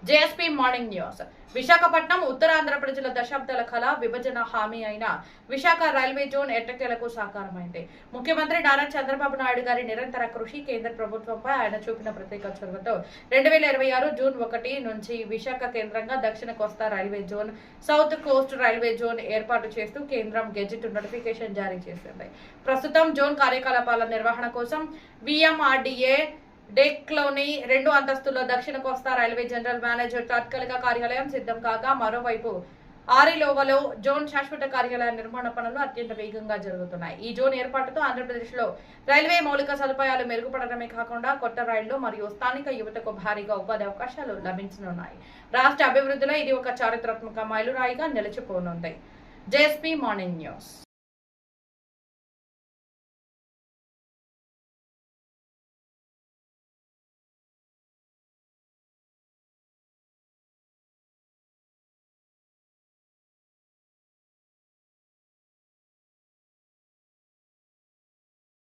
JSP morning news. Visakhapatnam Uttarandhra ప్రజల దశాబ్దాల కళ విభజన హామీ అయిన విశాఖ రైల్వే జోన్ ఎట్టకేలకు సాకారమైంది. ముఖ్యమంత్రి నారా చంద్రబాబు నాయుడు గారి నిరంతర కృషి, కేంద్ర ప్రభుత్వంపై ఆయన చూపిన ప్రత్యేక చొరవతో 2026 జూన్ 1 నుంచి విశాఖ కేంద్రంగా దక్షిణ కోస్తా railway zone, south coast railway zone ఏర్పాటు చేస్తూ కేంద్రం గెజిట్ నోటిఫికేషన్ జారీ చేసింది. ప్రస్తుతం జోన్ కార్యకలాపాల నిర్వహణ కోసం విఎంఆర్డీఏ డెక్లోని 2 అంతస్తుల దక్షిణ కోస్తా రైల్వే జనరల్ మేనేజర్ తాత్కాలిక కార్యాలయం సిద్ధం కాగా, మరోవైపు ఆరిలోవలో జోన్ శాశ్వత కార్యాలయ నిర్మాణ పనులు అత్యంత వేగంగా జరుగుతున్నాయి. ఈ జోన్ ఏర్పాటుతో ఆంధ్రప్రదేశ్లో రైల్వే మౌలిక సదుపాయాలు మెరుగుపడటమే కాకుండా కొత్త రైళ్లు మరియు స్థానిక యువతకు భారీగా ఉపాధి అవకాశాలు లభించనున్నాయి. రాష్ట్ర అభివృద్ధిలో ఇది ఒక చారిత్రాత్మక మైలురాయిగా నిలిచిపోనుంది. JSP morning news.